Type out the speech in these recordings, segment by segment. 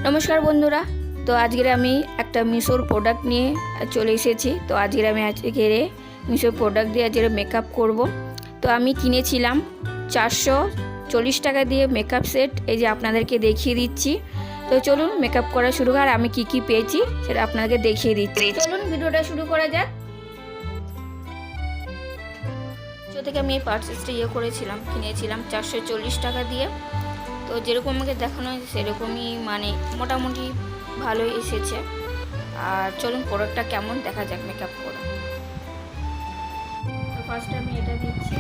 নমস্কার বন্ধুরা। তো আজকে আমি একটা মিশোর প্রোডাক্ট নিয়ে চলে এসেছি। তো আজকে আমি মিশোর প্রোডাক্ট দিয়ে আজকে মেকআপ করব। তো আমি কিনেছিলাম 440 টাকা দিয়ে মেকআপ সেট। এই যে আপনাদেরকে দেখিয়ে দিচ্ছি। তো চলুন মেকআপ করা শুরু কর। আমি কি পেয়েছি সেটা আপনাদেরকে দেখিয়ে দিচ্ছি। চলুন ভিডিওটা শুরু করা যাক। থেকে আমি এই পার্সেসটা কিনেছিলাম 440 টাকা দিয়ে। তো যেরকম আমাকে দেখানো হয়েছে সেরকমই মানে মোটামুটি ভালোই এসেছে। আর চলুন প্রোডাক্টটা কেমন দেখা যাক মেকআপ করে। তো ফার্স্টে আমি এটা দিচ্ছি,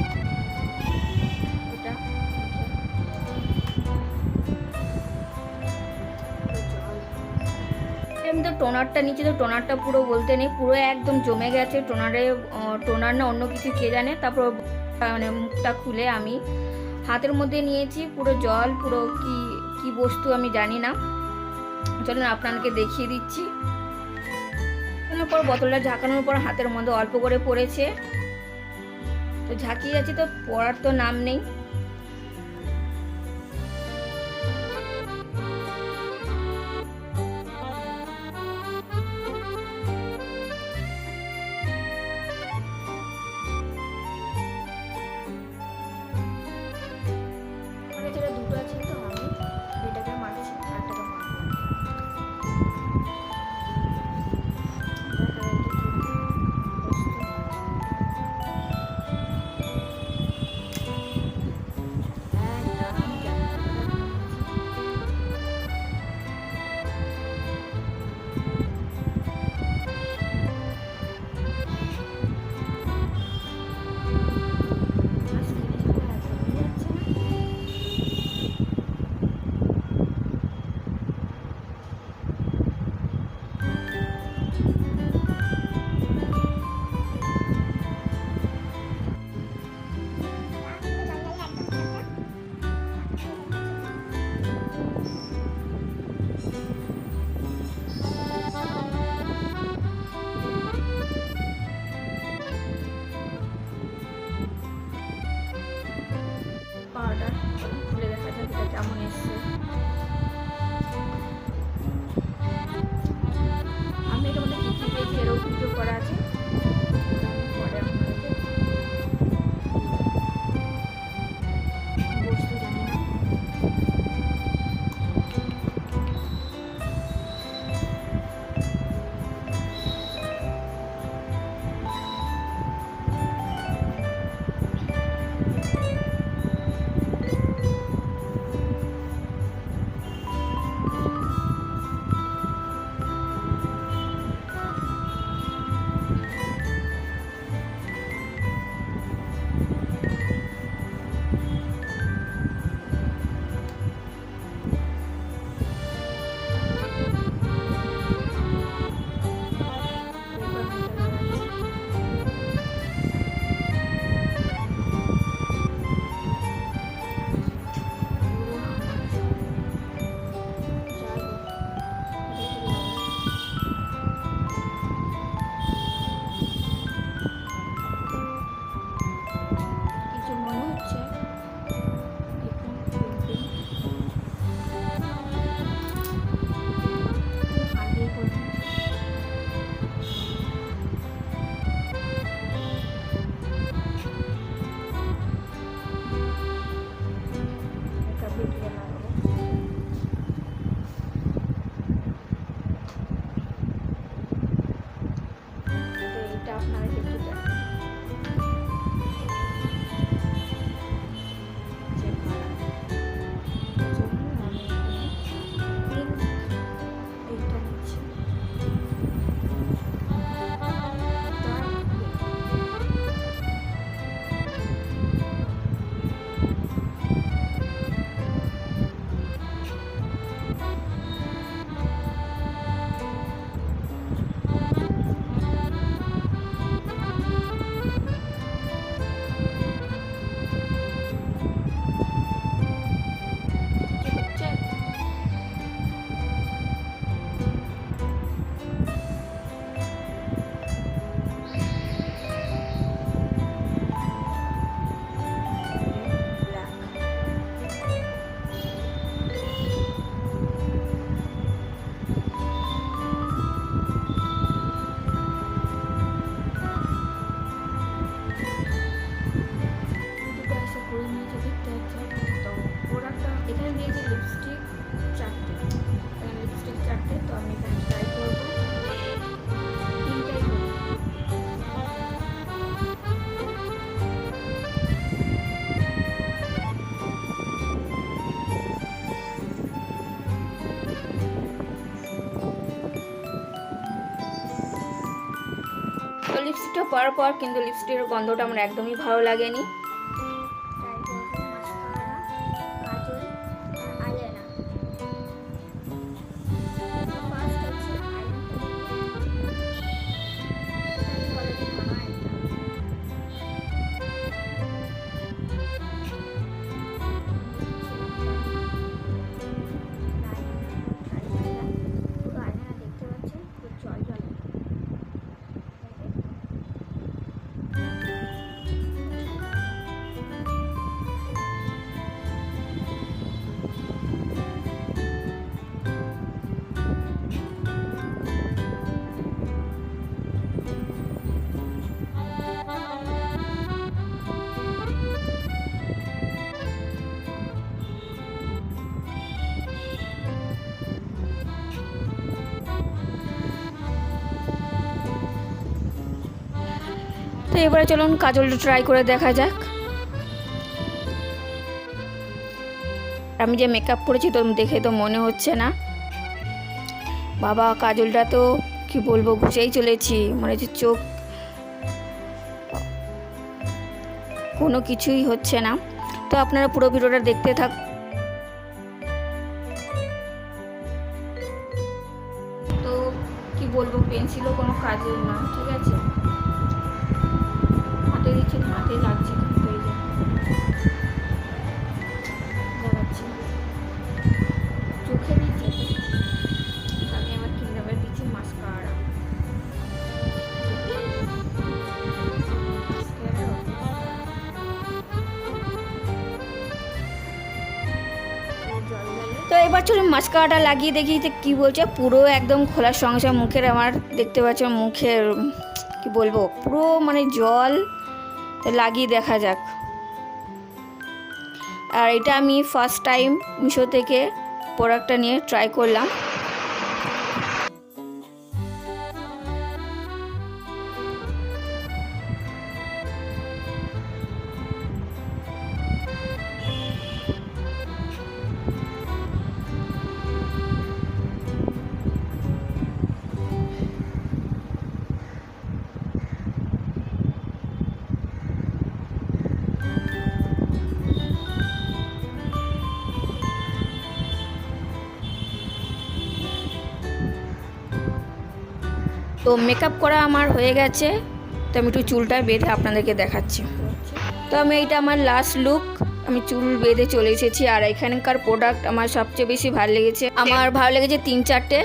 আমি তো টোনারটা নিচ্ছি। তো টোনারটা পুরো বলতে নেই, পুরো একদম জমে গেছে টোনার না অন্য কিছু কে জানে। তারপর মানে মুখটা খুলে আমি হাতের মধ্যে নিয়েছি, পুরো জল, পুরো কি বস্তু আমি জানি না। চলুন আপনাদেরকে দেখিয়ে দিচ্ছি। পর বোতলটা ঝাঁকানোর পর হাতের মধ্যে অল্প করে পড়েছে, তো ঝাঁকিয়ে যাচ্ছি, তো পড়ার তো নাম নেই। দুটো আছে, তো আমি এটাকে মারছি, আরেকটাকে তো লিপস্টিকটা পরার পর কিন্তু লিপস্টিকের গন্ধটা আমার একদমই ভালো লাগেনি। তো এবারে চলুন কাজলটা ট্রাই করে দেখা যাক। আমি যে মেকআপ করেছি তো দেখে তো মনে হচ্ছে না। বাবা, কাজলটা তো কি বলবো, ঘুষেই চলেছি, মনে হচ্ছে চোখ কোনো কিছুই হচ্ছে না। তো আপনারা পুরো ভিডিওটা দেখতে থাক। তো কি বলবো, পেন্সিলও কোনো কাজের না, ঠিক আছে। হাতে দিচ্ছি, হাতে লাগছে, কিন্তু এই যে লাগাচ্ছি, চোখে দিচ্ছি। আমি আবার কিভাবে দিচ্ছি মাস্কারা। তো এবার চলুন মাস্কারাটা লাগিয়ে দেখি যে কী বলছে। পুরো একদম খোলার সঙ্গে সঙ্গে মুখের আমার দেখতে পাচ্ছি মুখের কি বলবো পুরো মানে জল। লাগিয়ে দেখা যাক। আর এটা আমি ফার্স্ট টাইম মিশো থেকে প্রোডাক্টটা নিয়ে ট্রাই করলাম। তো মেকআপ করা আমার হয়ে গেছে। তো আমি একটু চুলটা বেঁধে আপনাদেরকে দেখাচ্ছি। তো আমি এইটা আমার লাস্ট লুক, আমি চুল বেঁধে চলে এসেছি। আর এখানকার প্রোডাক্ট আমার সবচেয়ে বেশি ভালো লেগেছে। আমার ভালো লেগেছে 3-4টে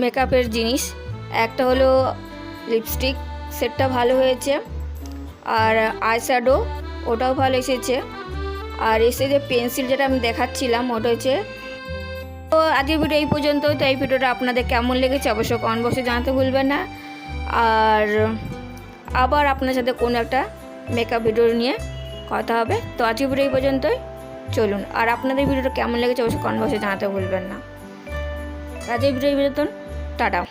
মেকআপের জিনিস। একটা হলো লিপস্টিক, সেটটা ভালো হয়েছে। আর আইশ্যাডো, ওটাও ভালো এসেছে। আর এসে যে পেন্সিল যেটা আমি দেখাচ্ছিলাম, ওটা হচ্ছে। তো আজকের ভিডিও এই পর্যন্ত। তো এই ভিডিওটা আপনাদের কেমন লেগেছে অবশ্যই কমেন্ট বক্সে জানাতে ভুলবেন না। আর আবার আপনার সাথে কোনো একটা মেকআপ ভিডিও নিয়ে কথা হবে। তো আজকের ভিডিও এই পর্যন্তই, চলুন। আর আপনাদের ভিডিওটা কেমন লেগেছে অবশ্যই কমেন্ট বক্সে জানাতে ভুলবেন না। আজকের ভিডিও এই পর্যন্ত, টাটা।